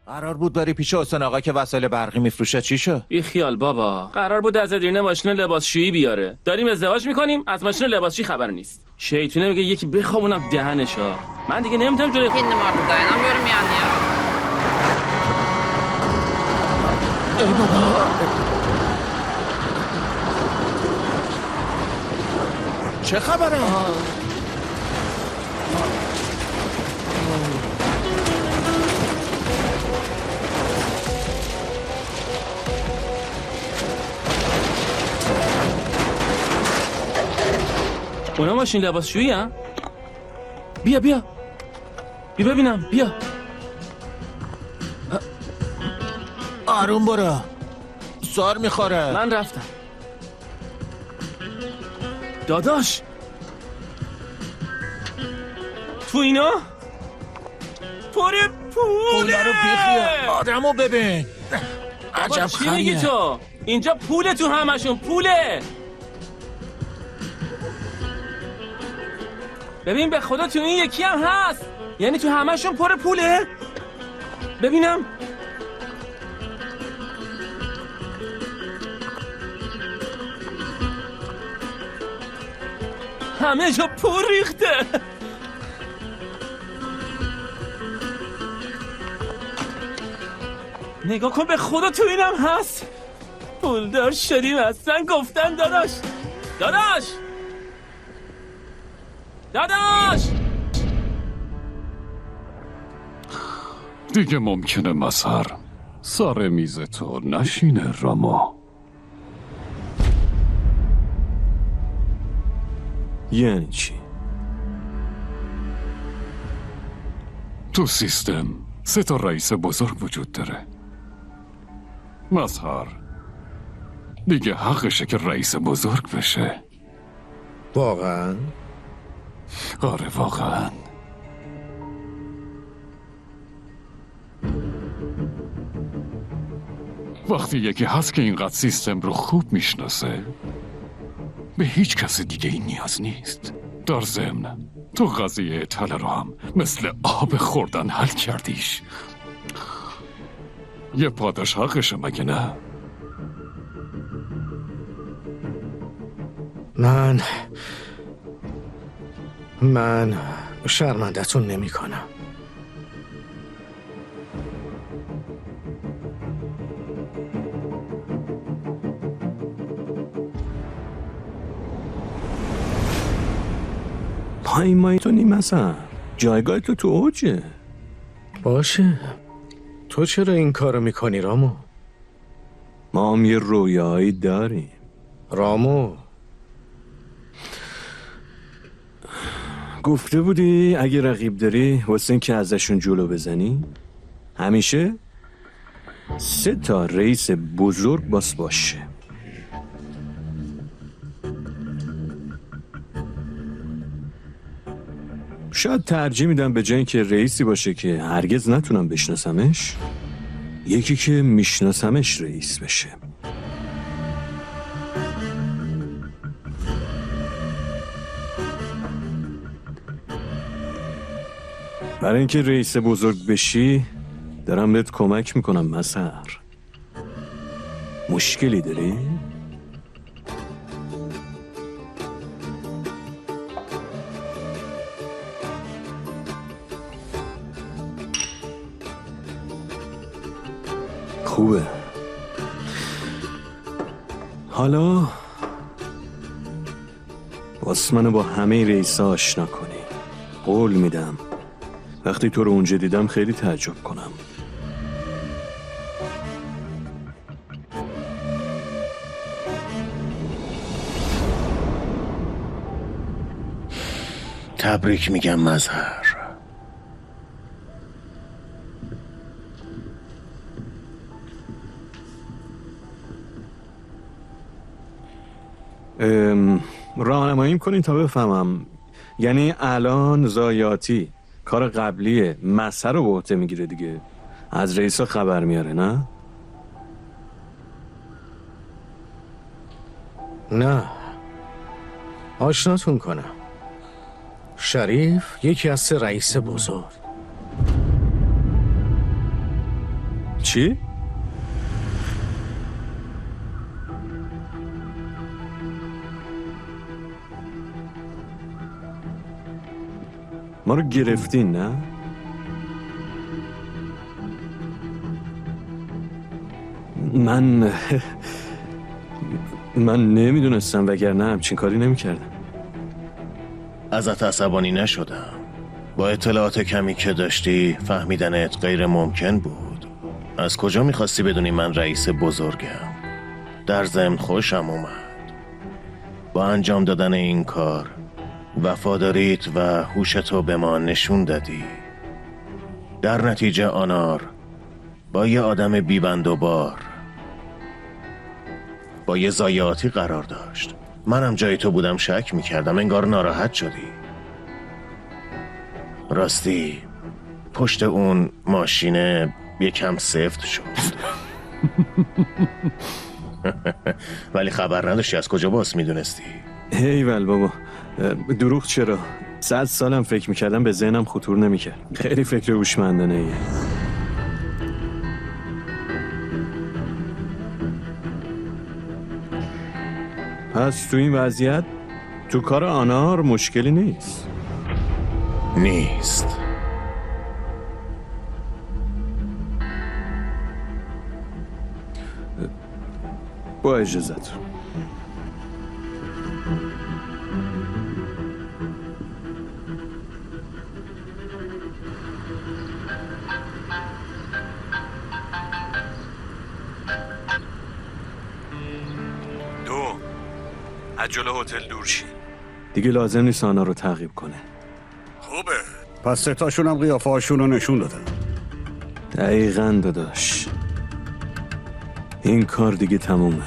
قرار بود بری پیش حسین آقا که وسایل برقی میفروشه، چی شد؟ بی خیال بابا، قرار بود از ادرینه ماشین لباسشویی بیاره. داریم ازدواج میکنیم، از ماشین لباسشویی خبر نیست. شیطونه میگه یکی بخوابونم دهنشا. من دیگه نمیتونم جلوی Kendim artık dayanamıyorum yani ya. ای بابا، چه خبره؟ اونا ماشین لباسشویی ها؟ بیا ببینم، بیا. آروم برو، سار میخوره. من رفتم. داداش تو اینا پولا رو بیخیه، آدمو ببین. بابا عجب چی میگی خریه. تو؟ اینجا پوله، تو همشون پوله. ببین به خدا تو این یکی هم هست. یعنی تو همشون پر پوله. ببینم. همه جا پول ریخته. نگاه کن به خدا تو اینم هست. پولدار شدیم اصلا. گفتن داداش. دیگه ممکنه مظهر سر میز تو نشینه راما. یعنی چی؟ تو سیستم 3 تا رئیس بزرگ وجود داره. مظهر دیگه حقشه که رئیس بزرگ بشه. واقعا؟ آره واقعا. وقتی یکی هست که اینقدر سیستم رو خوب میشناسه، به هیچ کس دیگه این نیاز نیست. در ضمن تو قضیه تله رو هم مثل آب خوردن حل کردیش. یه پاداش حقشه مگه نه؟ من شرمندتون نمی کنم. پایین مایی تو نیم اصلا. جایگاه تو اوجه. باشه، تو چرا این کارو میکنی رامو؟ ما هم یه رویایی داریم رامو. گفته بودی اگه رقیب داری واسه این که ازشون جلو بزنی همیشه 3 تا رئیس بزرگ باشه. شاید ترجیح میدم به جای اینکه رئیسی باشه که هرگز نتونم بشناسمش، یکی که میشناسمش رئیس بشه. برای اینکه رئیس بزرگ بشی دارم بهت کمک میکنم مظهر. مشکلی داری؟ خوبه. حالا واسه منو با همه رئیسا آشنا کنی. قول میدم وقتی تو رو اونجا دیدم خیلی تعجب کنم. تبریک میگم مظهر. راهنماییم کنین تا بفهمم. یعنی الان زایاتی کار قبلیه مسئله رو به عهده میگیره دیگه، از رئیسا خبر میاره نه؟ نه، آشناتون کنم. شریف یکی از 3 رئیس بزرگ. چی؟ ما رو گرفتین نه؟ من نمیدونستم، وگرنه همچین کاری نمیکردم. ازت عصبانی نشدم. با اطلاعات کمی که داشتی فهمیدنت غیر ممکن بود. از کجا میخواستی بدونی من رئیس بزرگم؟ در ضمن خوشم اومد. با انجام دادن این کار وفاداریت و هوشتو به ما نشون دادی. در نتیجه آنار با یه آدم بیبند و بار، با یه ضایعاتی قرار داشت. منم جای تو بودم شک میکردم، انگار ناراحت شدی. راستی پشت اون ماشینه یکم سفت شد. ولی خبر نداشتی از کجا باس میدونستی؟ ایول بابا، دروغ چرا؟ 100 سالم فکر میکردم، به ذهنم خطور نمیکرد. خیلی فکر هوشمندانه ایه. پس تو این وضعیت تو کار آنار مشکلی نیست؟ نیست. با اجازت. از جلو هتل دور شی. دیگه لازم نیست آنها رو تعقیب کنه. خوبه. پس سه تاشون هم قیافه هاشون رو نشون دادن. دقیقاً داداش. این کار دیگه تمومه.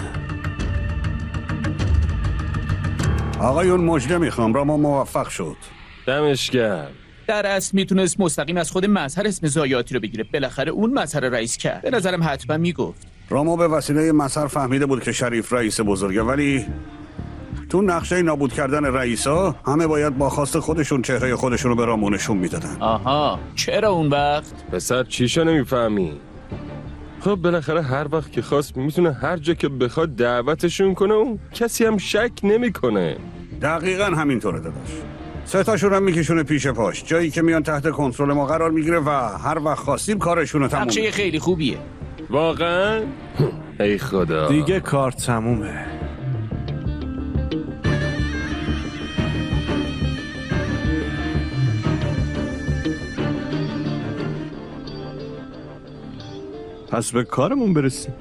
آقایون مژده میخوام، راما موفق شد. دمش گرم. در اصل میتونست مستقیم از خود مظهر اسم ضایعاتی رو بگیره. بالاخره اون مظهر رئیس کرد. به نظرم حتما میگفت. راما به وسیله مظهر فهمیده بود که شریف رئیس بزرگه، ولی تو نقشه نابود کردن رئیسا همه باید با خواست خودشون چهره خودشون رو به رامو نشون میدادن. آها، چرا اون وقت؟ پسر چیشو نمیفهمی؟ خب بالاخره هر وقت که خواست میتونه هر جا که بخواد دعوتشون کنه و کسی هم شک نمیکنه. دقیقاً همینطوره داداش. سه تاشون هم میکشونه پیش پاش، جایی که میان تحت کنترل ما قرار میگیره و هر وقت خواستیم کارشون رو تموم. نقشه خیلی خوبیه. واقعا؟ ای خدا. دیگه کار تمومه. پس به کارمون برسیم.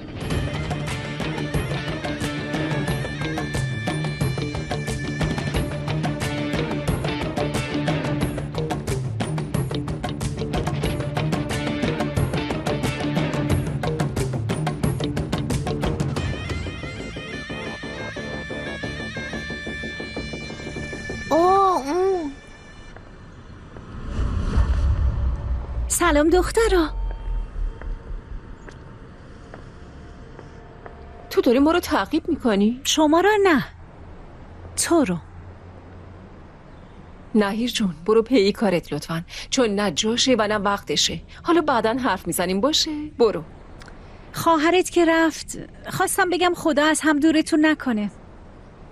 سلام دخترا. تو داری ما رو تعقیب میکنی؟ شما را نه، تو رو. نهیر جون برو پی کارت لطفاً، چون نه جاشه و نه وقتشه. حالا بعداً حرف میزنیم باشه؟ برو. خواهرت که رفت خواستم بگم خدا از هم دورتون نکنه،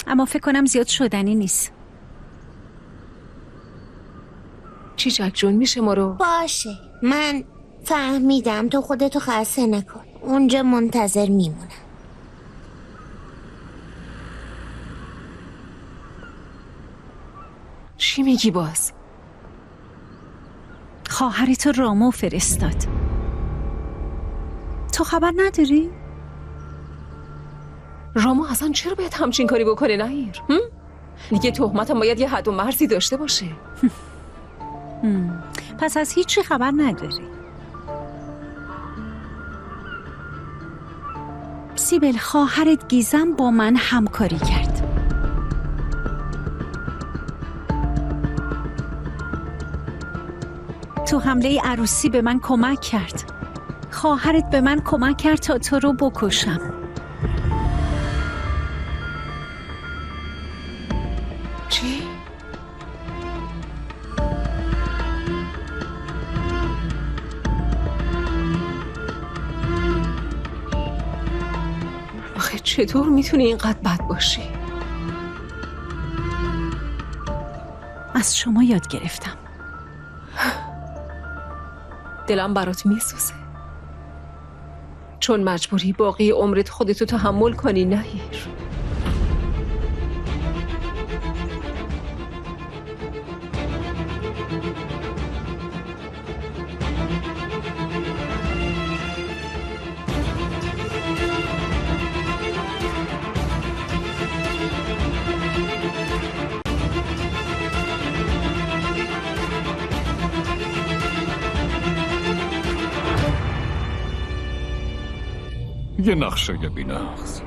اما فکر کنم زیاد شدنی نیست. چیچک جون میشه ما رو؟ باشه، من فهمیدم، تو خودتو خسته نکن، اونجا منتظر میمونم. چی میگی باز؟ خواهرتو رامو فرستاد. تو خبر نداری؟ رامو اصلا چرا باید همچین کاری بکنه نهیر؟ دیگه تهمتم باید یه حد و مرزی داشته باشه. پس از هیچی خبر نداری؟ سیبل، خواهرت گیزم با من همکاری کرد. تو حمله عروسی به من کمک کرد. خواهرت به من کمک کرد تا تو رو بکشم. چی؟ آخه چطور میتونی اینقدر بد باشی؟ از شما یاد گرفتم. دلم برات میسوزه، چون مجبوری باقی عمرت خودتو تحمل کنی. نهیر، یه نقشه بی‌نقص.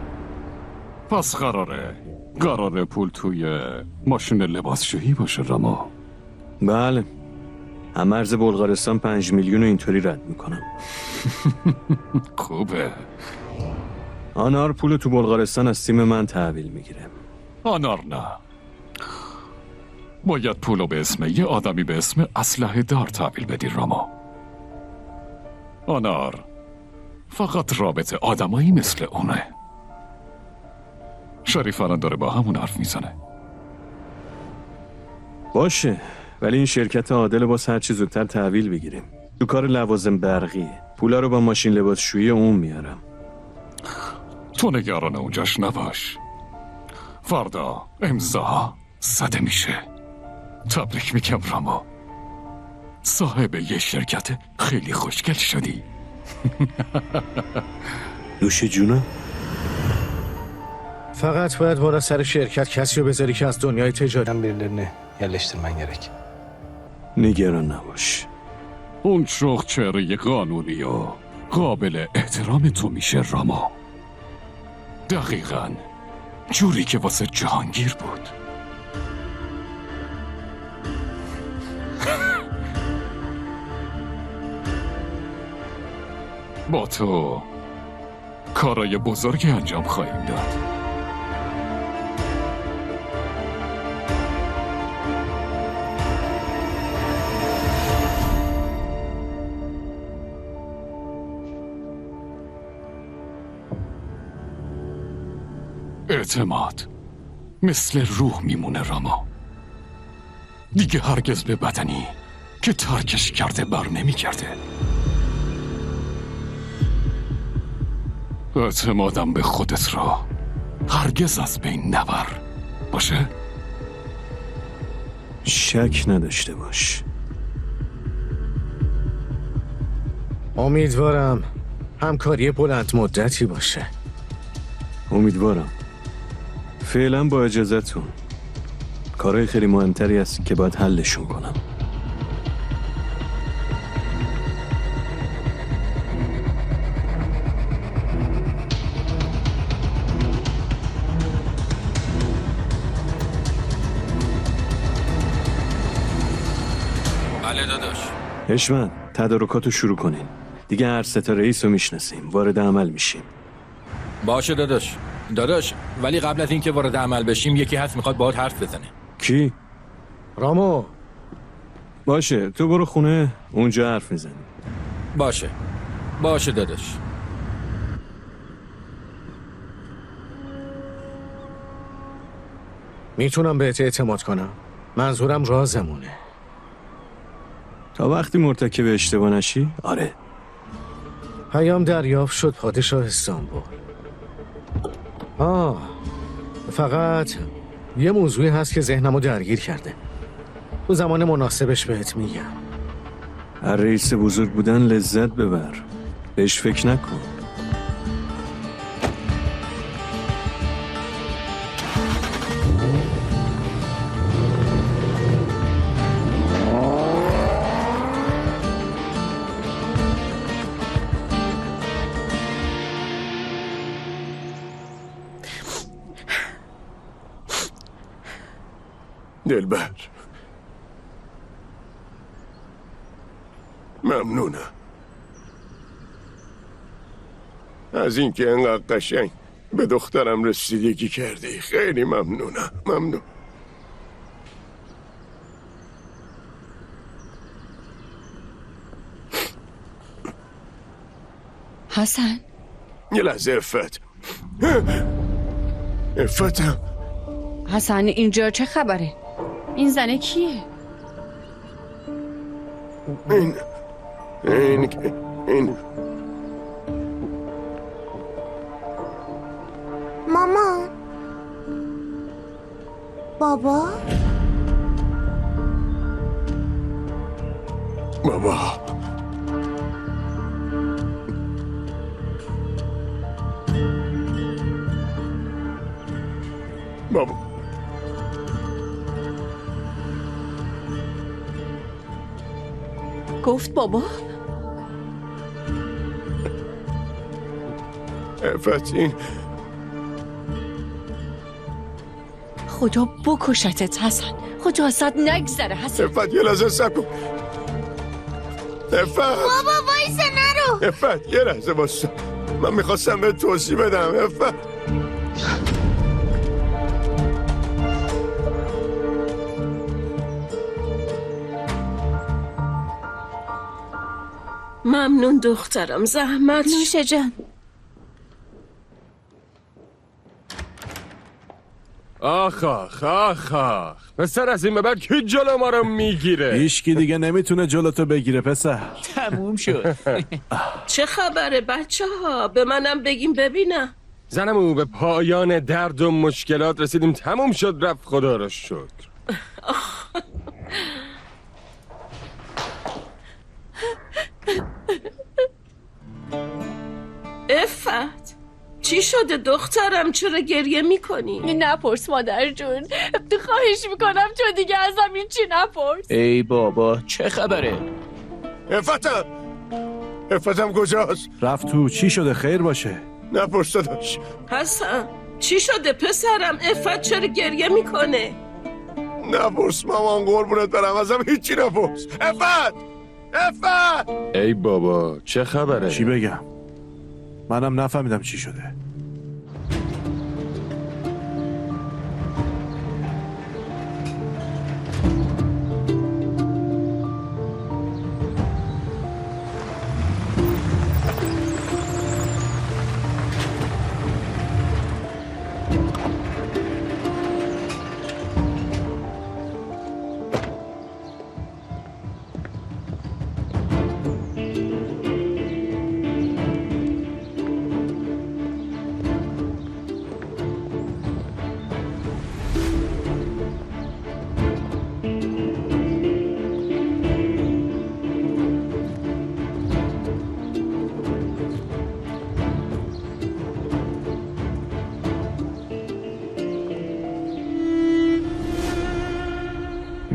پس قراره پول توی ماشین لباسشویی باشه راما؟ بله، هم مرز بلغارستان 5 میلیون رو اینطوری رد میکنم. خوبه. آنار پول تو بلغارستان از تیم من تحویل میگیره. آنار نه، باید پولو به اسم یه آدمی به اسم اسلحه دار تحویل بدی راما. آنار فقط رابطه آدمایی مثل اونه. شریف الان داره با همون حرف میزنه. باشه، ولی این شرکت عادل باز هر چی زودتر تحویل بگیریم. تو کار لوازم برقی پولا رو با ماشین لباسشویی اون میارم. تو نگران اونجاش نباش، فردا امضا زده میشه. تبریک میگم راما، صاحب یه شرکت خیلی خوشگل شدی. نوش جونه. Fakat باید بالا سر شرکت کسی رو بذاری که از دنیای تجارت birilerine yerleştirmen gerek. نگران نباش. اون شوخ چهره قانونی و قابل احترام تو میشه راما. دقیقاً جوری که واسه جهانگیر بود. با تو کارای بزرگی انجام خواهیم داد. اعتماد مثل روح میمونه راما. دیگه هرگز به بدنی که ترکش کرده بر نمی کرده. اعتمادم به خودت را هرگز از بین نبر. باشه؟ شک نداشته باش. امیدوارم همکاری بلند مدتی باشه. امیدوارم. فعلا با اجازهتون کارهای خیلی مهمتری هست که باید حلشون کنم. بله داداش. حشمت، تدارکاتو شروع کنین. دیگه هر سه تا رئیس رو میشناسیم. وارد عمل میشیم. باشه داداش ولی قبل از اینکه وارد عمل بشیم یکی هست میخواد باهات حرف بزنه. کی؟ رامو. باشه، تو برو خونه، اونجا حرف میزنیم. باشه داداش. میتونم بهت اعتماد کنم. منظورم رازمونه. تا وقتی مرتکب اشتباه نشی؟ آره. پیام دریافت شد پادشاه استانبول. فقط یه موضوعی هست که ذهنمو درگیر کرده. تو زمان مناسبش بهت میگم. هر رئیس بزرگ بودن لذت ببر. بهش فکر نکن. دلبر، ممنونم از اینکه انقدر قشنگ به دخترم رسیدگی کردی. خیلی ممنونم. ممنون. حسن، یه لحظه افت. افتم. حسن اینجا چه خبره؟ این زنه کیه؟ این مامان بابا بابا بابا گفت بابا؟ فتین خدا بکشتت حسن، خدا ازت نگذره حسن. افت یه لحظه سب کن. افت بابا وایسه نرو. افت یه لحظه باستا، من میخواستم به توضیح بدم. افت ممنون دخترم، زحمت. نوشه جان. آخ آخ آخ آخ، پسر از این به بعد کی جلو ما رو میگیره؟ هیچکی دیگه نمیتونه جلوتو بگیره پسر. تموم شد. چه خبره بچه ها؟ به منم بگیم ببینم. زنمو به پایان درد و مشکلات رسیدیم، تموم شد رفت، خدا را شکر. افت چی شده دخترم؟ چرا گریه میکنی؟ نپرس مادر جون، خواهش میکنم تو دیگه ازم این چی نپرس. ای بابا چه خبره؟ افتم کجاست؟ رفت تو. چی شده؟ خیر باشه. نپرس داداش. حسن چی شده پسرم؟ افت چرا گریه میکنه؟ نپرس مامان، قربونت برم، ازم هیچی نپرس. افت ای بابا چه خبره؟ چی بگم؟ منم نفهمیدم چی شده.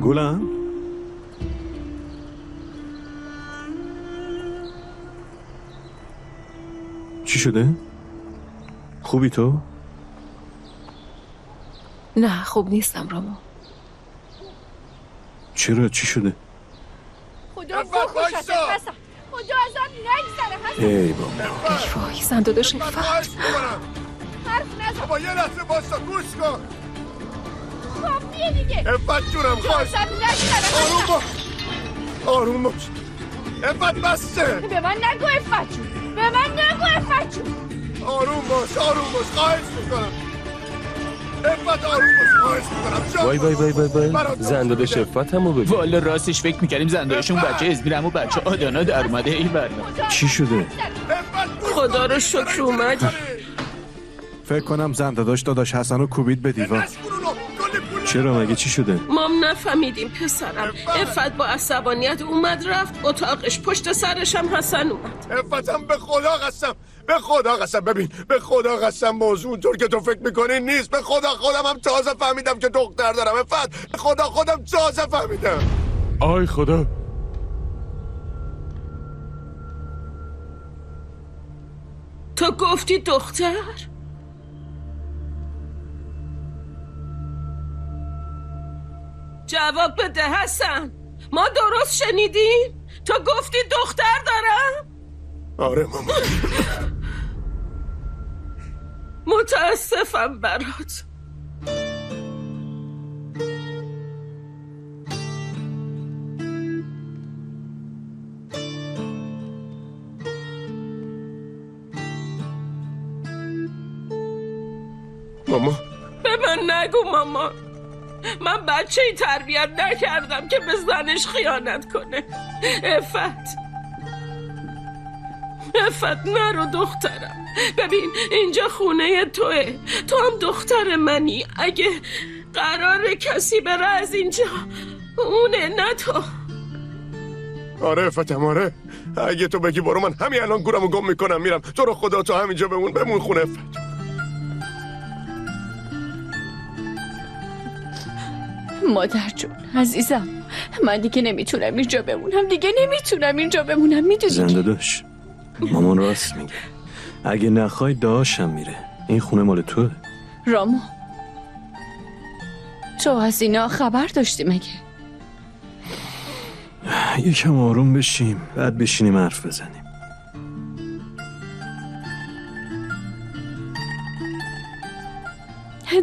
گلم؟ چی شده؟ خوبی تو؟ نه خوب نیستم رامو. چرا؟ چی شده؟ خدا بکشتت حسن، خدا ازت نگذره حسن. ای بابا ای وای زن داداش افت. حرف نزن. بابا یه لحظه باستا، گوش کن. کافیه دیگه. افت جونم خواهش. آروم باش، آروم باش. افت بسته. به من نگو افت جون، به من نگو افت جون. آروم باش خواهش میکنم. افت آروم باش، خواهش میکنم. وای وای وای وای وای، زنده شفت همو ببین. والا راستش فکر میکردیم زندهشون بچه ازمیرم و بچه آدانا در اومده. ای برنا چی شده؟ خدا رو شکر اومدی. فکر کنم زنده داداش حسن رو کوبید به دیوار. چرا؟ مگه چی شده؟ مام نفهمیدیم پسرم. افت با عصبانیت اومد رفت اتاقش، پشت سرش هم حسن اومد. افتم به خدا قسم، ببین به خدا قسم موضوع اونطور که تو فکر میکنی نیست. به خدا خودم هم تازه فهمیدم که دختر دارم. افت به خدا خودم تازه فهمیدم. آی خدا. تو گفتی دختر؟ جواب بده حسن، ما درست شنیدیم؟ تو گفتی دختر دارم؟ آره مامان. متاسفم برات. ماما به من نگو ماما. من بچه ای تربیت نکردم که به زنش خیانت کنه. عفت نرو دخترم. ببین اینجا خونه توه، تو هم دختر منی. اگه قرار کسی بره از اینجا اونه، نه تو. آره عفتم، آره. اگه تو بگی برو من همین الان گورمو گم میکنم میرم. تو رو خدا تو همینجا بمون خونه عفت. مادر جون عزیزم، من دیگه نمیتونم اینجا بمونم. میدونی زنده داشت. مامان راست میگه. اگه نخوای داشم میره. این خونه مال توه. رامو، تو از اینا خبر داشتی مگه؟ یکم آروم بشیم بعد بشینیم حرف بزنیم.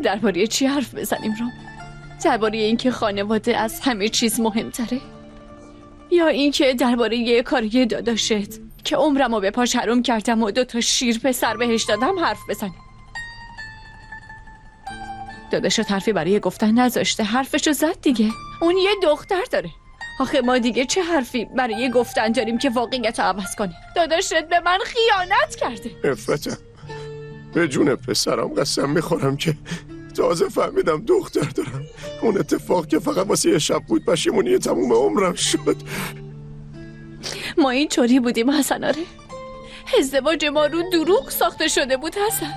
درباره چی حرف بزنیم رام؟ درباره اینکه خانواده از همه چیز مهمتره؟ یا اینکه درباره یه کاری داداشت که عمرمو به پاش حروم کردم و 2 شیر پسر بهش دادم حرف بزنیم؟ داداشت حرفی برای گفتن نذاشته، حرفشو زد دیگه. اون یه دختر داره. آخه ما دیگه چه حرفی برای گفتن داریم که واقعیت عوض کنیم؟ داداشت به من خیانت کرده. عفتم، به جون پسرم قسم میخورم که تازه فهمیدم دختر دارم. اون اتفاق که فقط واسه یه شب بود پشیمونی تموم عمرم شد. ما اینطوری بودیم حسن. آره، ازدواج ما رو دروغ ساخته شده بود حسن.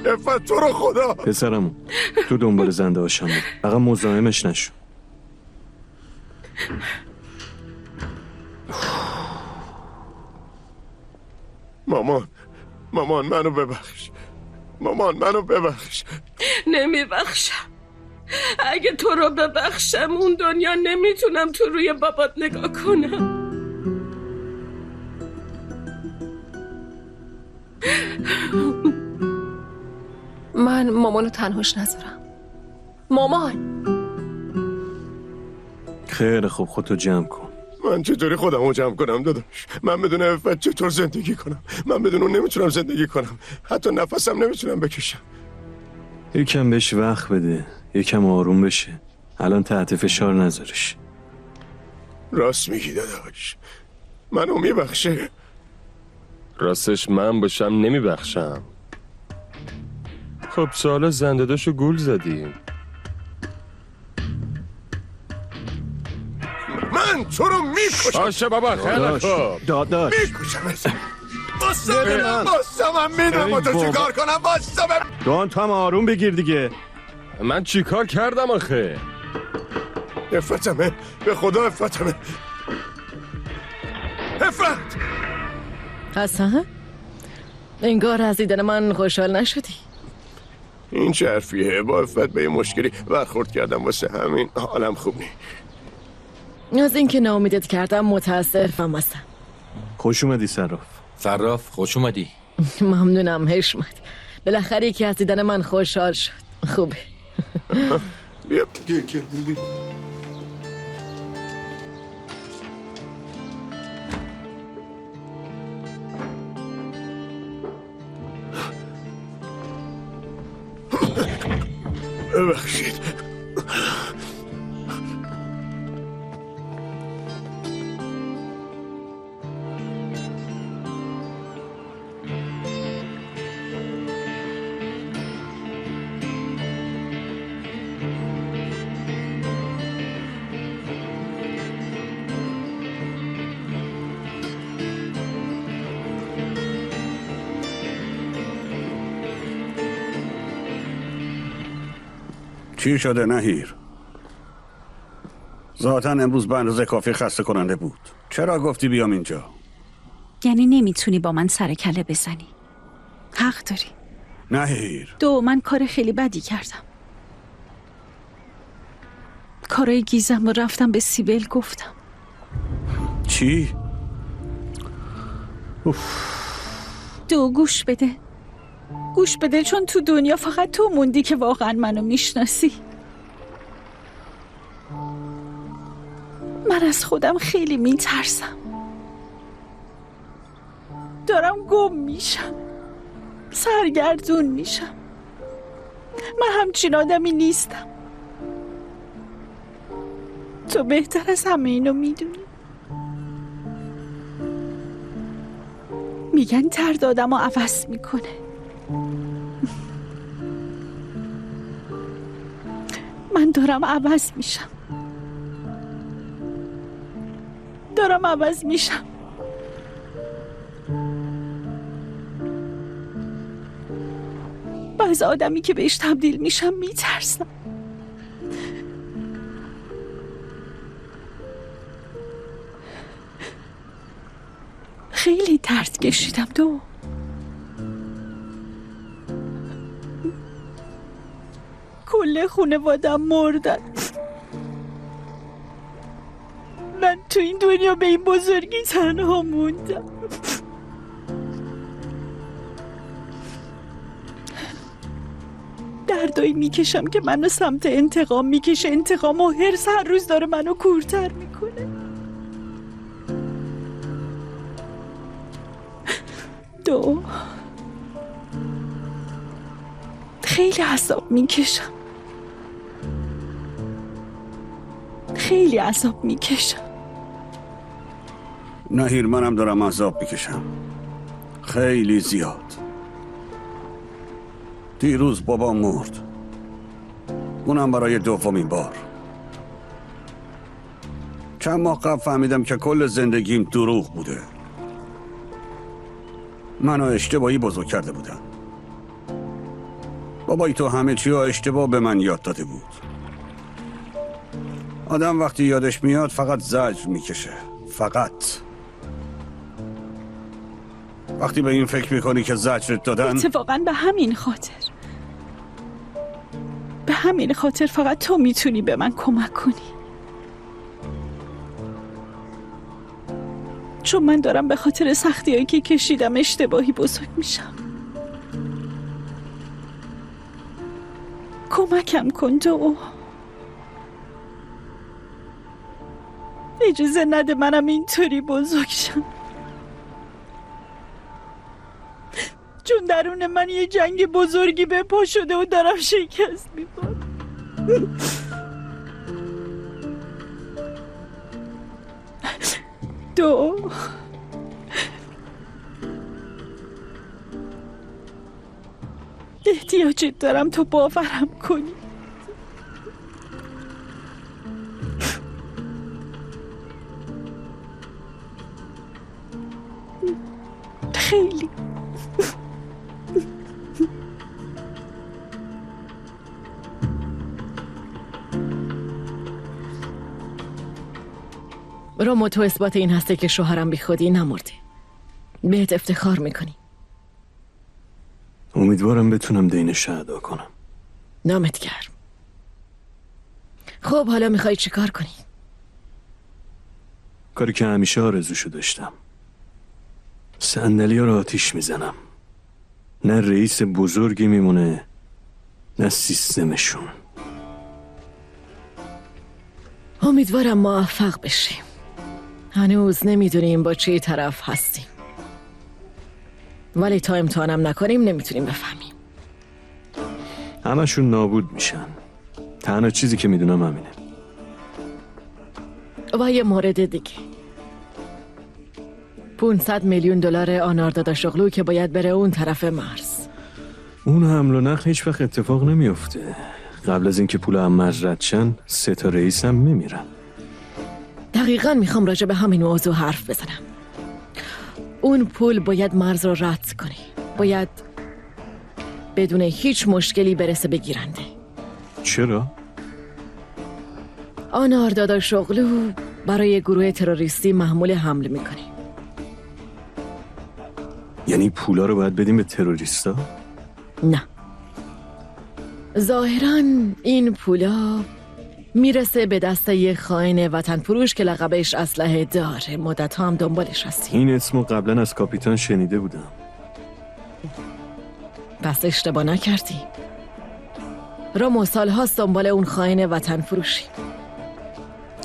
عفت تو رو خدا. پسرمون تو دنبال زنده هاشم بود، فقط مزاحمش نشو. مامان منو ببخش. نمیبخشم. اگه تو رو ببخشم اون دنیا نمیتونم تو روی بابات نگاه کنم. من مامانو تنهاش نذارم. مامان. خیلی خوب، خودتو جمع کن. من چطوری خودمو جمع کنم داداش؟ من بدون عفت چطور زندگی کنم؟ من بدون اون نمیتونم زندگی کنم. حتی نفسم نمیتونم بکشم. یکم بهش وقت بده، یکم آروم بشه. الان تحت فشار نذارش. راست میگی داداش، منو میبخشه. راستش من باشم نمیبخشم. خب سالا زنده داشو گول زدیم. من تو رو میکشم. باشه بابا، خیلی خوب. داداش میکشم. باستا من میدونم با تو چیکار کنم. باستا تو هم آروم بگیر دیگه. من چیکار کردم آخه؟ عفتمه، به خدا عفتمه. عفت حسن، انگار از دیدن من خوشحال نشدی. این چه حرفیه؟ با عفت به یه مشکلی برخورد کردم، واسه همین حالم خوب نی. از اینکه ناامیدت کردم متاسفم حسن. خوش اومدی صراف، خوش اومدی. ممنونم حشمت. بالاخره یکی از دیدن من خوشحال شد. خوبه. بیا. ببخشید. چی شده نهیر؟ ذاتاً امروز به اندازه کافی خسته کننده بود. چرا گفتی بیام اینجا؟ یعنی نمیتونی با من سر کله بزنی؟ حق داری. نهیر. من کار خیلی بدی کردم. کارای گیزم و رفتم به سیبل گفتم. چی؟ گوش بده. گوش بده، چون تو دنیا فقط تو موندی که واقعا منو میشناسی. من از خودم خیلی میترسم. دارم گم میشم، سرگردون میشم. من همچین آدمی نیستم. تو بهتر از همه اینو میدونی. میگن درد آدمو عوض میکنه. من دارم عوض میشم. دارم عوض میشم. از آدمی که بهش تبدیل میشم میترسم. خیلی درد کشیدم تو. کل خانواده‌ام مردن. من تو این دنیا به این بزرگی تنها موندم. دردایی میکشم که منو سمت انتقام میکشه. انتقام و حرص هر روز داره منو کورتر میکنه. دو خیلی عذاب میکشم. خیلی عذاب میکشم. نهیر، منم دارم عذاب میکشم. خیلی زیاد. دیروز بابا مرد، اونم برای دومین بار. چند ماه قبل فهمیدم که کل زندگیم دروغ بوده. منو اشتباهی بزرگ کرده بودن. بابای تو همه چی رو اشتباه به من یاد داده بود. آدم وقتی یادش میاد فقط زجر میکشه. فقط وقتی به این فکر میکنی که زجرت دادن. اتفاقا به همین خاطر فقط تو میتونی به من کمک کنی. چون من دارم به خاطر سختی‌هایی که کشیدم اشتباهی بزرگ میشم. کمکم کن تو. اجازه نده منم اینطوری بزرگ شم. چون درون من یه جنگ بزرگی به پا شده و دارم شکست می‌خورم. دو احتیاجت دارم تو باورم کنی. خیلی رومو، تو اثبات این هسته که شوهرم بی خودی نمرده. بهت افتخار میکنی. امیدوارم بتونم دینش ادا کنم. نامت گرم. خب حالا میخوای چی کار کنی؟ کاری که همیشه آرزوشو داشتم. صندلی‌ها رو آتیش میزنم. نه رئیس بزرگی میمونه نه سیستمشون. امیدوارم موفق بشیم. هنوز نمیدونیم با چه طرف هستیم، ولی تا امتحانم نکنیم نمیتونیم بفهمیم. همشون نابود میشن. تنها چیزی که میدونم همینه. و یه مورد دیگه، 500 میلیون دلار آنار داداشوغلو که باید بره اون طرف مرز. اون حمل و نقل هیچ وقت اتفاق نمیفته. قبل از اینکه پول هم رد شن 3 تا رئیس هم میمیرن. دقیقاً میخوام راجع به همین موضوع حرف بزنم. اون پول باید مرز رو رد کنه. باید بدون هیچ مشکلی برسه به گیرنده. چرا؟ آنار داداشوغلو برای گروه تروریستی محمول حمل میکنه. یعنی پولا رو باید بدیم به تروریستا؟ نه، ظاهراً این پولا میرسه به دست یه خائن وطن فروش که لقبش اسلحه داره. مدت هم دنبالش هستیم. این اسمو قبلا از کاپیتان شنیده بودم. پس اشتباه نکردی. رامو، سال هاست دنبال اون خائن وطن فروشی.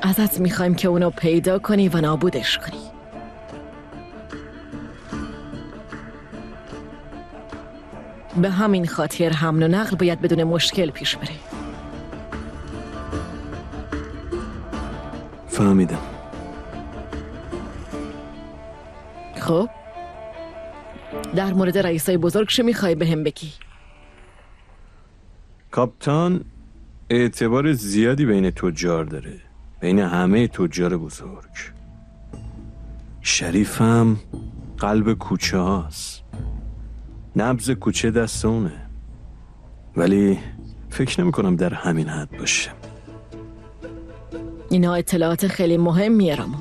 ازت میخوایم که اونو پیدا کنی و نابودش کنی. به همین خاطر حمل و نقل باید بدون مشکل پیش بره. فهمیدم. خب در مورد رئیسای بزرگ چه میخوای به هم بگی؟ کاپتان اعتبار زیادی بین تجار داره، بین همه تجار بزرگ. شریفم قلب کوچه هاست، نبض کوچه دست اونه، ولی فکر نمی کنم در همین حد باشه. اینا اطلاعات خیلی مهمیه رامو.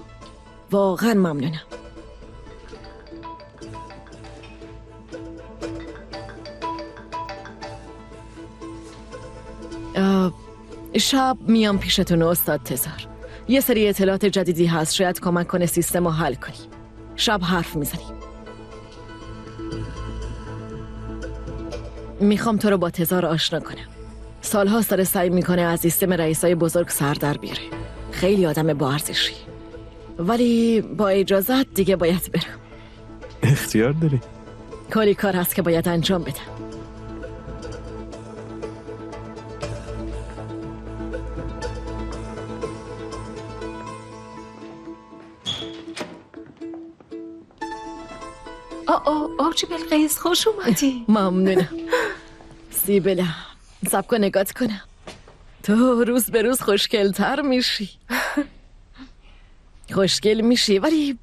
واقعا ممنونم. شب میام پیشتون استاد تزار. یه سری اطلاعات جدیدی هست، شاید کمک کنه سیستم رو حل کنی. شب حرف میزنیم. میخوام تو رو با تزار آشنا کنم. سالهاست داره سعی میکنه از سیستم رئیسای بزرگ سر در بیاره. خیلی آدم با ارزشی، ولی با اجازت دیگه باید برم. اختیار داری. کلی کار هست که باید انجام بدم. آبجی بلقیس خوش اومدی. ممنونم. سیبلا سب کن نگات کنم. تو روز به روز خوشگل‌تر میشی. خوشگل میشی، ولی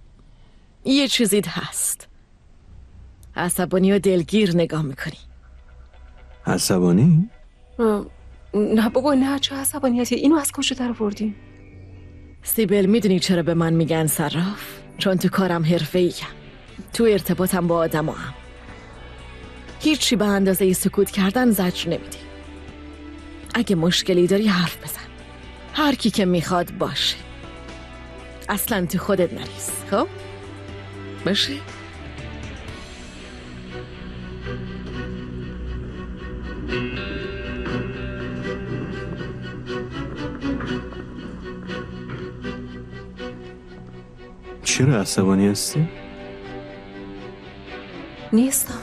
یه چیزی هست. عصبانی و دلگیر نگاه میکنی. عصبانی؟ نه بابا نه، چه عصبانیتی؟ اینو از کجا در آوردین؟ سیبل میدونی چرا به من میگن صراف؟ چون تو کارم حرفه‌ایم. تو ارتباطم با آدمام. هیچی به اندازه سکوت کردن زجر نمیدی. اگه مشکلی داری حرف بزن. هر کی که میخواد باشه. اصلا تو خودت نریز. خب؟ باشه؟ چرا عصبانی هستی؟ نیستم.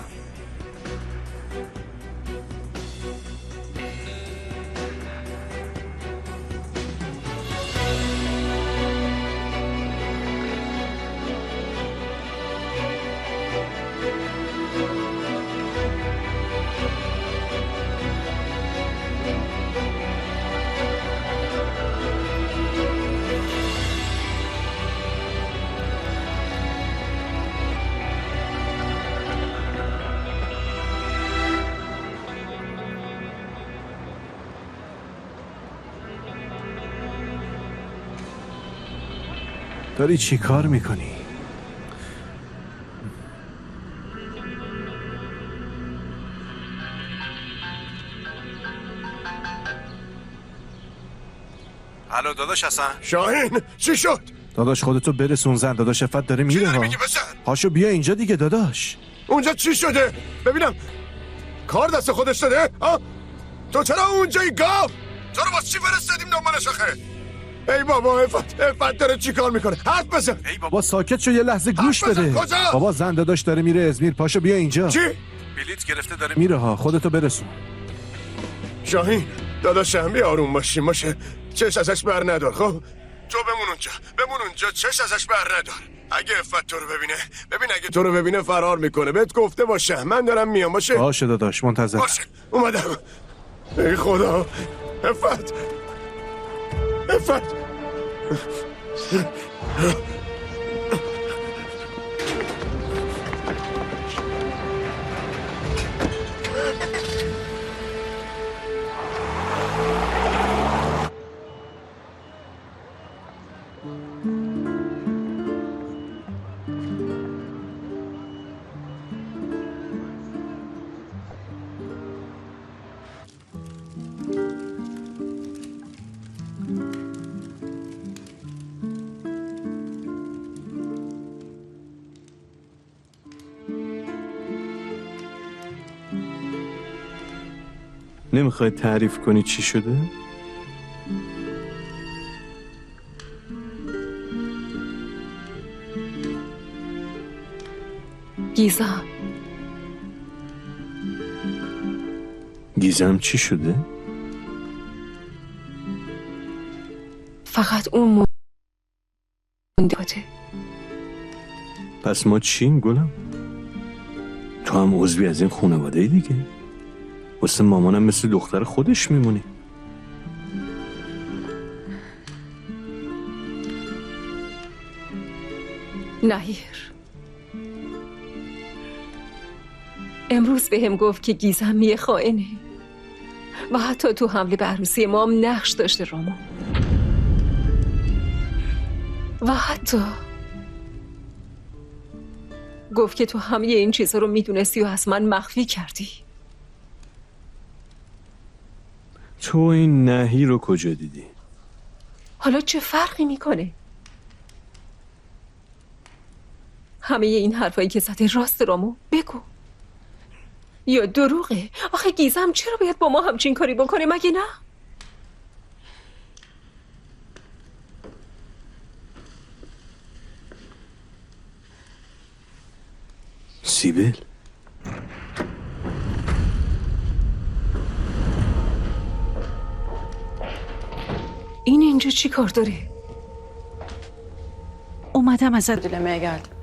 داری چی کار میکنی؟ الو داداش حسن. شاهین چی شد؟ داداش خودتو برسون، زن داداش افت داره میره ها. پاشو بیا اینجا دیگه داداش. اونجا چی شده؟ ببینم کار دست خودش داده؟ تو چرا اونجایی گاو؟ تو رو با چی فرستادیم دنبالش آخه؟ ای بابا افت داره چی کار میکنه؟ حرف بزن. ای بابا ساکت شو، یه لحظه گوش بده. کجا؟ بابا زن داداش داره میره ازمیر، پاشو بیا اینجا. چی؟ بلیط گرفته داره میره ها، خودتو برسون. شاهین داداشم بیا آروم باشیم باشه. چش ازش بر ندار. خب تو بمون اونجا چش ازش بر ندار. اگه افت تو رو ببین اگه تو رو ببینه فرار میکنه. بهت گفته باشه من دارم میام. باشه داداش منتظر. باشه اومدم. ای خدا افت نمیخوای تعریف کنی چی شده؟ گیزم. گیزم چی شده؟ فقط اون مونده. پس ما چیم گلم؟ تو هم عضوی از این خانواده دیگه. واسه مامانم مثل دختر خودش میمونی. نهیر امروز بهم گفت که گیزم یه خائنه و حتی تو حمله به عروسی ما هم نقش داشته رامو. و حتی گفت که تو همه این چیزا رو میدونستی و از من مخفی کردی. تو این نهی رو کجا دیدی؟ حالا چه فرقی میکنه؟ همه این حرفایی که زده راست رامو؟ بگو یا دروغه؟ آخه گیزم چرا باید با ما همچین کاری بکنه مگه نه؟ سیبل این اینجا چی کار داره؟ اومدم ازت Dilemeye geldim.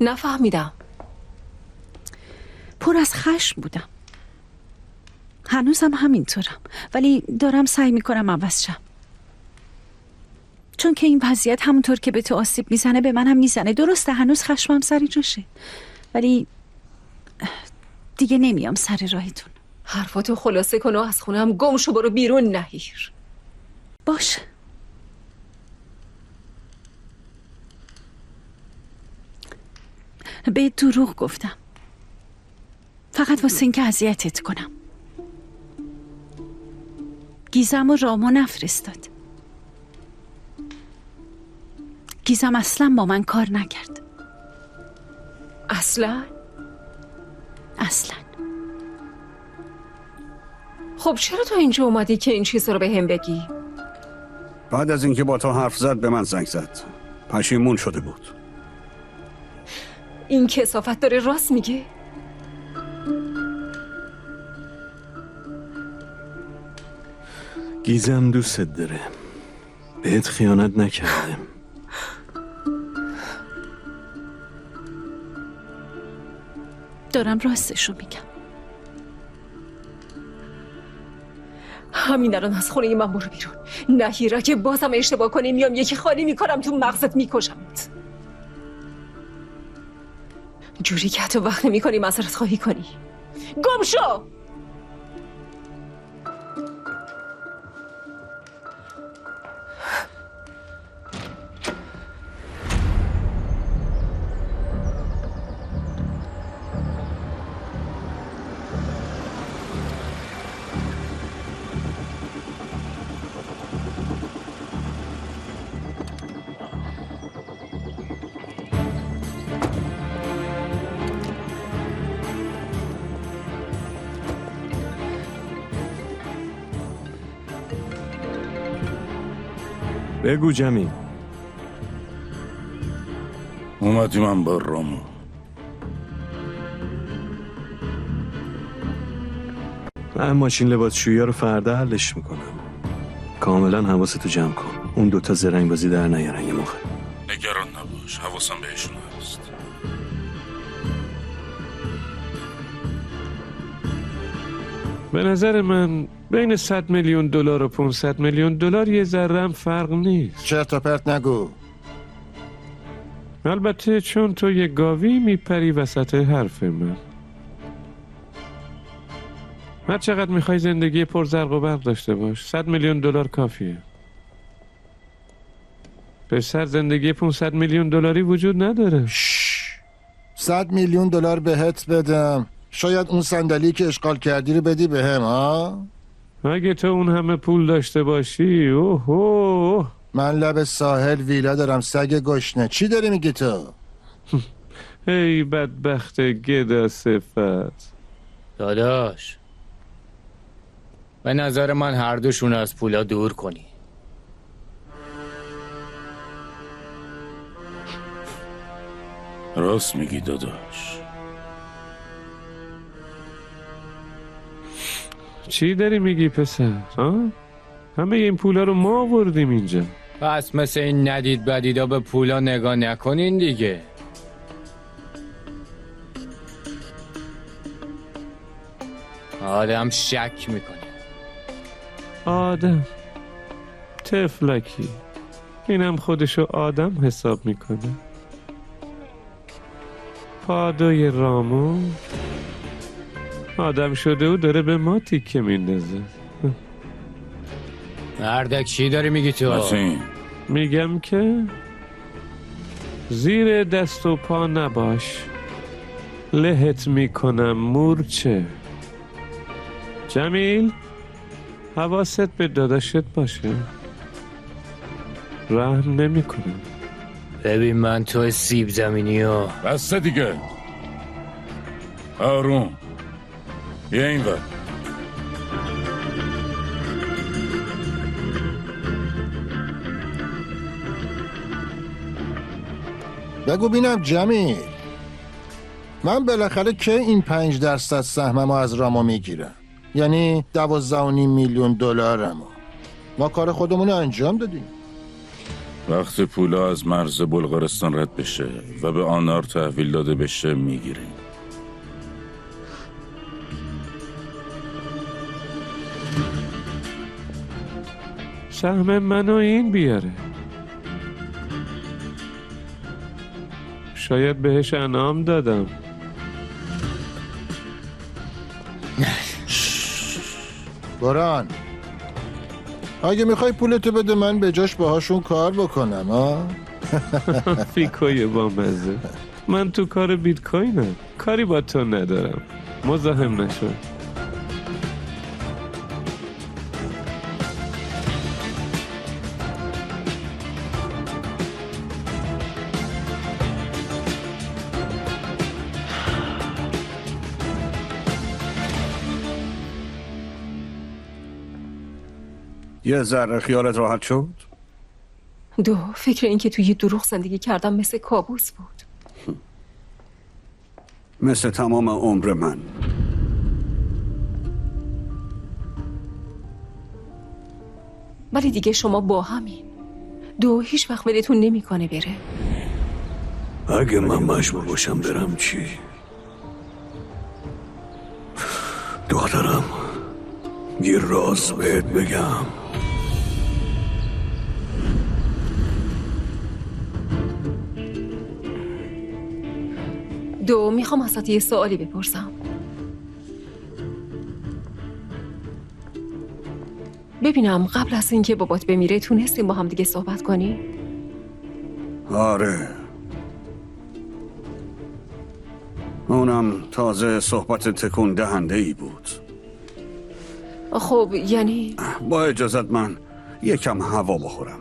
نفهمیدم. پر از خشم بودم. هنوزم همینطورم ولی دارم سعی میکنم عوض شم. چون که این وضعیت همونطور که به تو آسیب میزنه به منم میزنه. درسته هنوز خشمم سری جاشه ولی دیگه نمیام سر راهتون. حرفاتو خلاصه کن و از خونم گم شو، برو بیرون نهیر. باشه. به دروغ گفتم فقط واسه اینکه اذیتت کنم. گیزم و رامو نفرستاد. گیزم اصلا با من کار نکرد. اصلا؟ اصلا. خب چرا تو اینجا اومدی که این چیز رو به هم بگی؟ بعد از اینکه با تو حرف زد به من زنگ زد. پشیمون شده بود. این کثافت داره راست میگه؟ گیزم دوستت داره. بهت خیانت نکرده. دارم راستشو میگم. همین الان از خونه من برو بیرون. نهیره که بازم اشتباه کنی میام یکی خالی میکنم تو مغزت میکشمت. جوری که حتی وقت نمیکنی معذرت خواهی کنی. گم شو! بگو جمی. اومدی من با رامو. من ماشین لباسشویی رو فردا حلش میکنم. کاملا حواستو جمع کن. اون دوتا زرنگ بازی در نیارن یه موقع. نگران نباش، حواسم بهشون هست. به نظر من بین 100 میلیون دلار و 500 میلیون دلار یه ذره هم فرق نیست. چرت و پرت نگو. البته چون تو یه گاوی میپری وسط حرف من. هر چقدر میخوای زندگی پر زرق و برق داشته باش 100 میلیون دلار کافیه. پسر زندگی 500 میلیون دلاری وجود نداره. 100 میلیون دلار بهت بدم، شاید اون صندلی که اشغال کردی رو بدی بهم ها؟ اگه تو اون همه پول داشته باشی اوه. من لب ساحل ویلا دارم سگ گشنه. چی داری میگی تو؟ ای بدبخت گدا صفت. داداش به نظر من هر دوشون از پولا دور کنی. راست میگی داداش. چی داری میگی پسر؟ ها؟ همه این پولا رو ما آوردیم اینجا. پس مثل این ندید بدیدا به پولا نگاه نکنین دیگه. آدم شک میکنه. آدم تفلکی، اینم خودشو آدم حساب میکنه. پادوی رامو آدم شده و داره به ما تیکه میندازه. مردک چی داری میگی تو؟ میگم که زیر دست و پا نباش، لهت میکنم مورچه. جمیل، حواست به داداشت باشه، رحم نمیکنم. ببین من تو سیب زمینی ها. بسته دیگه. آروم، یه این ور. بگو بینم جمیل، من بالاخره که این 5% سهممو از رامو میگیرم؟ یعنی 12.5 میلیون دلارمو. ما کار خودمون رو انجام دادیم. وقت پولا از مرز بلغارستان رد بشه و به آنار تحویل داده بشه میگیریم. سهم منو این بیاره، شاید بهش انعام دادم. بران، اگه میخوای پولتو بده من به جاش باهاشون کار بکنم ها؟ فیکوی با مزه. من تو کار بیت کوینم، کاری با تو ندارم، مزاحم نشو. یه ذره خیالت راحت شد؟ فکر این که توی یه دروغ زندگی کردم مثل کابوس بود. مثل تمام عمر من. ولی دیگه شما با همین. هیچ وقت ولتون نمیکنه بره. اگه من مجبور باشم برم چی؟ دخترم، یه راز بهت بگم. میخوام ازت یه سوالی بپرسم. ببینم قبل از اینکه بابات بمیره تونستیم با هم دیگه صحبت کنی؟ آره، اونم تازه صحبت تکون دهنده ای بود. خب یعنی با اجازت من یکم هوا بخورم.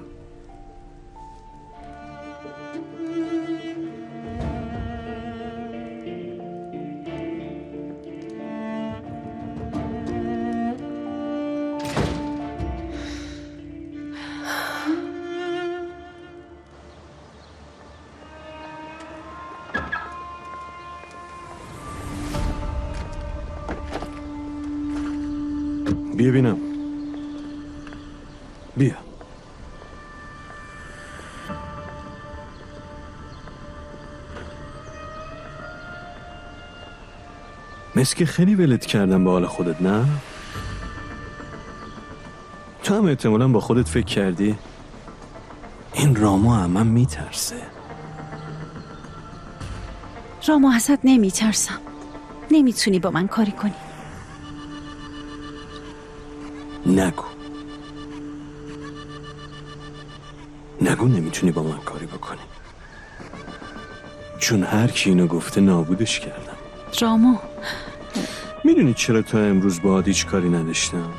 بیا بینم. بیا. مثل که خیلی ولت کردم به حال خودت، نه؟ تو هم احتمالاً با خودت فکر کردی این رامو همم میترسه. رامو ازت نمیترسم. نمیتونی با من کاری کنی. نگو نمیتونی با من کاری بکنی، چون هر کی اینو گفته نابودش کردم. رامو، میدونی چرا تا امروز باهات هیچ کاری نداشتم؟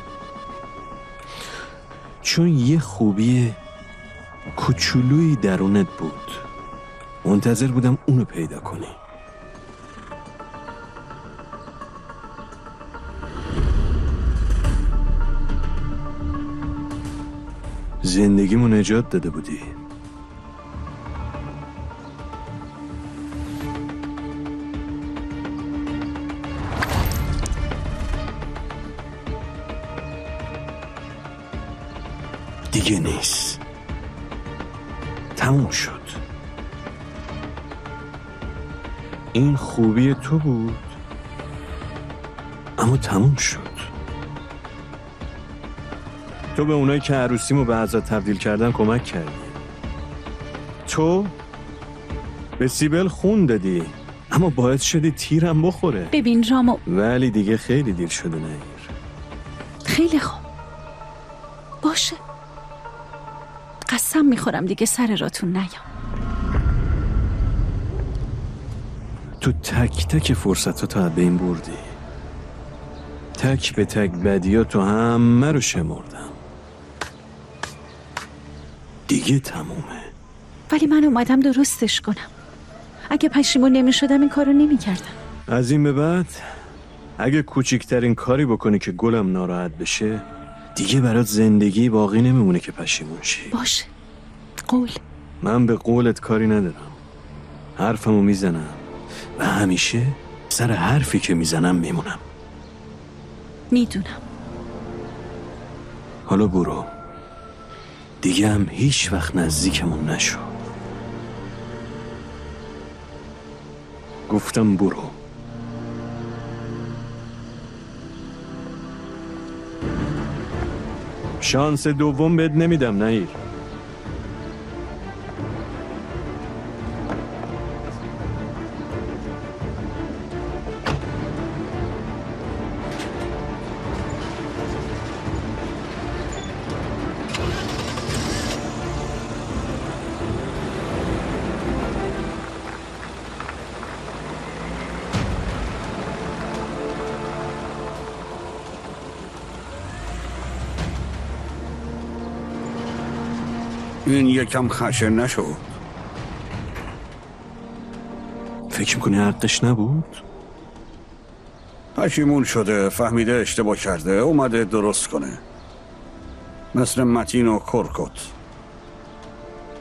چون یه خوبی کوچولویی درونت بود، منتظر بودم اونو پیدا کنی. زندگیمو نجات داده بودی. دیگه نیست. تموم شد. این خوبی تو بود، اما تموم شد. تو به اونایی که عروسیمو به عزا تبدیل کردن کمک کردی. تو به سیبل خون دادی، اما باعث شدی تیرم بخوره. ببین رامو، ولی دیگه خیلی دیر شده نهیر. خیلی خوب باشه، قسم میخورم دیگه سر راتون نیام. تو تک تک فرصتاتو از بین بردی. تک به تک بدیا تو همه رو شمردم. دیگه تمومه. ولی من اومدم درستش کنم. اگه پشیمون نمیشدم این کارو نمیکردم. از این به بعد اگه کوچکترین کاری بکنی که گلم ناراحت بشه، دیگه برات زندگی باقی نمیمونه که پشیمون شی. باشه، قول. من به قولت کاری ندارم. حرفمو میزنم و همیشه سر حرفی که میزنم میمونم. میدونم. حالا برو. دیگه هم هیچ وقت نزدیکمون نشو. گفتم برو. شانس دوم بهت نمیدم نهیر. این یکم خشن نشد. فکر میکنی حقش نبود؟ پشیمون شده، فهمیده اشتباه کرده، اومده درست کنه، مثل متین و کرکت.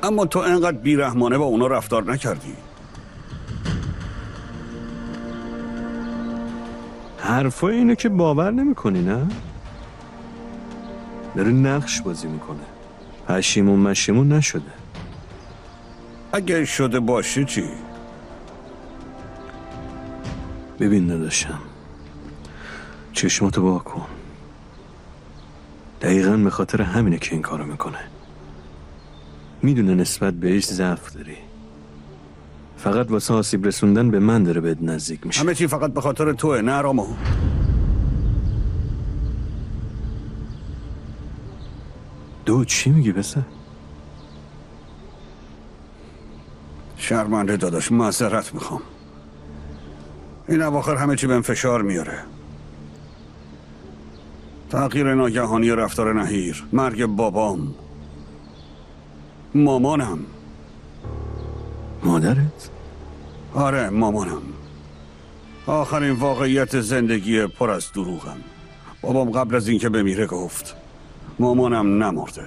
اما تو انقدر بیرحمانه با اونا رفتار نکردی. حرفای اینو که باور نمیکنی نه؟ داره نقش بازی میکنه. پشیمون نشده. اگه شده باشه چی؟ ببین نداشتم، چشماتو وا کن. دقیقاً به خاطر همینه که این کارو میکنه. میدونه نسبت بهش ضعف داری. فقط واسه آسیب رسوندن به من داره بهت نزدیک میشه. همه چی فقط به خاطر توه، نه رامو. دو چی میگی پسر؟ شرمنده داداش، معذرت میخوام. این اواخر همه چی بهم فشار میاره. تغییر ناگهانی رفتار نهیر، مرگ بابام، مامانم. مادرت؟ آره مامانم. آخرین واقعیت زندگی پر از دروغم. بابام قبل از اینکه بمیره گفت مامانم نمرده.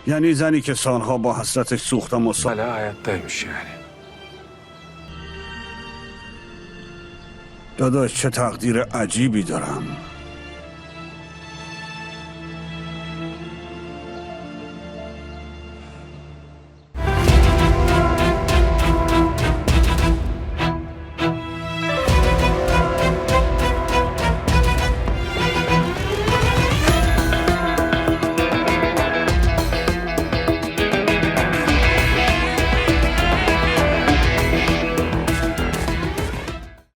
یعنی زنی که سالها با حسرتش سوختم و hala hayattaymış yani. داداش چه تقدیر عجیبی دارم.